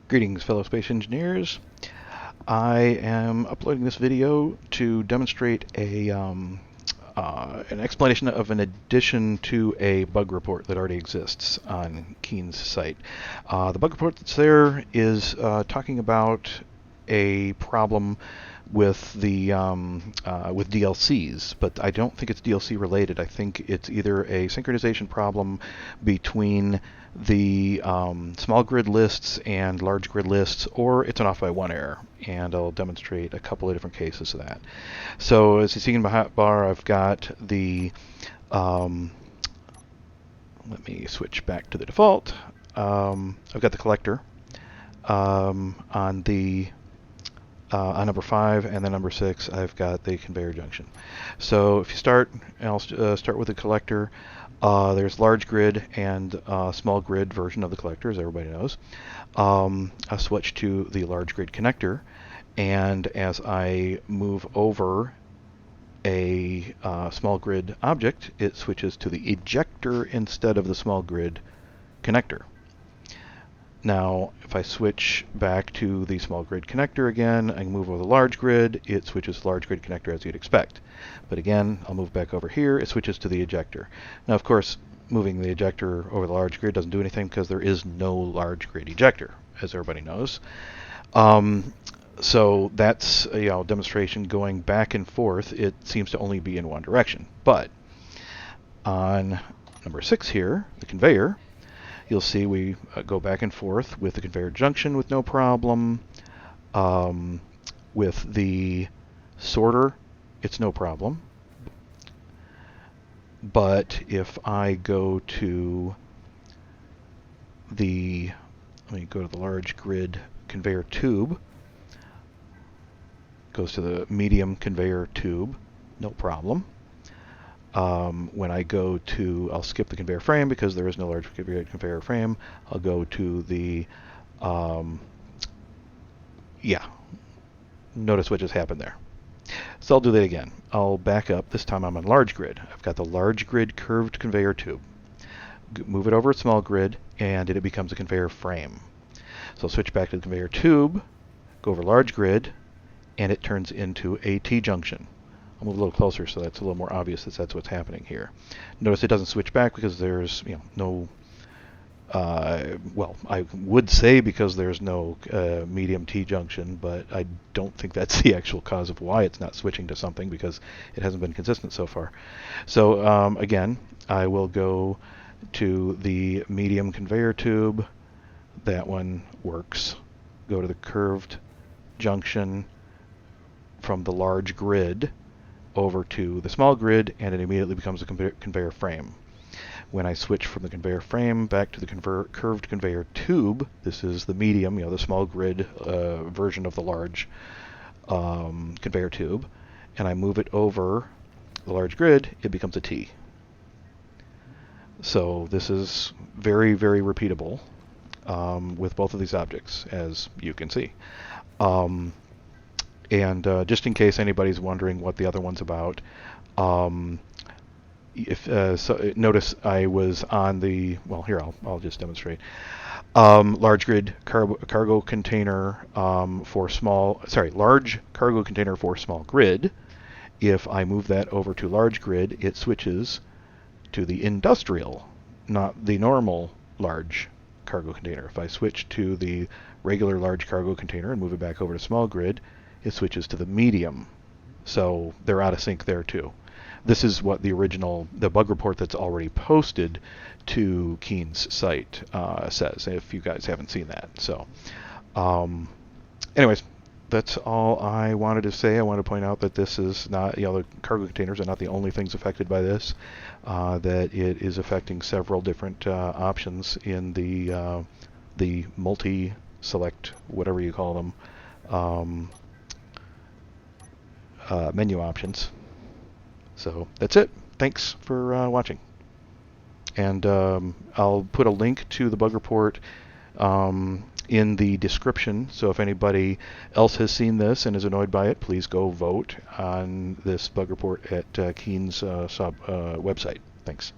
Greetings, fellow space engineers. I am uploading this video to demonstrate an explanation of an addition to a bug report that already exists on Keen's site. The bug report that's there is talking about a problem with the with DLCs, but I don't think it's DLC related. I think it's either a synchronization problem between the small grid lists and large grid lists, or it's an off by one error, and I'll demonstrate a couple of different cases of that. So as you see in my hotbar, I've got the let me switch back to the default. I've got the collector on the on number 5, and then number 6 I've got the conveyor junction. So if you start, I'll start with the collector. There's large grid and small grid version of the collector, as everybody knows. I'll switch to the large grid connector, and as I move over a small grid object, it switches to the ejector instead of the small grid connector. Now, if I switch back to the small grid connector again, I can move over the large grid, it switches to large grid connector as you'd expect. But again, I'll move back over here, it switches to the ejector. Now, of course, moving the ejector over the large grid doesn't do anything because there is no large grid ejector, as everybody knows. So that's a demonstration going back and forth. It seems to only be in one direction. But on number 6 here, the conveyor, you'll see we go back and forth with the conveyor junction with no problem. With the sorter, it's no problem. But if I go to let me go to the large grid conveyor tube, goes to the medium conveyor tube, no problem. When I go to, I'll skip the conveyor frame because there is no large conveyor frame. I'll go to the, notice what just happened there. So I'll do that again. I'll back up. This time I'm on large grid. I've got the large grid curved conveyor tube. Move it over a small grid, and it becomes a conveyor frame. So I'll switch back to the conveyor tube, go over large grid, and it turns into a T-junction. I'll move a little closer so that's a little more obvious that that's what's happening here. Notice it doesn't switch back because there's no, well, I would say because there's no medium T-junction, but I don't think that's the actual cause of why it's not switching to something because it hasn't been consistent so far. So again, I will go to the medium conveyor tube. That one works. Go to the curved junction from the large grid over to the small grid, and it immediately becomes a conveyor frame. When I switch from the conveyor frame back to the curved conveyor tube, this is the medium, the small grid version of the large conveyor tube, and I move it over the large grid, it becomes a T. So this is very, very repeatable with both of these objects, as you can see. And just in case anybody's wondering what the other one's about, notice I was on the, well, here I'll just demonstrate. Large grid cargo container large cargo container for small grid. If I move that over to large grid, it switches to the industrial, not the normal large cargo container. If I switch to the regular large cargo container and move it back over to small grid, it switches to the medium. So they're out of sync there too. This is what the bug report that's already posted to Keen's site says, if you guys haven't seen that. So anyways, that's all I wanted to say. I want to point out that this is not, the cargo containers are not the only things affected by this, that it is affecting several different options in the multi-select, whatever you call them, menu options. So that's it. Thanks for watching. And I'll put a link to the bug report in the description, so if anybody else has seen this and is annoyed by it, please go vote on this bug report at Keen's website. Thanks.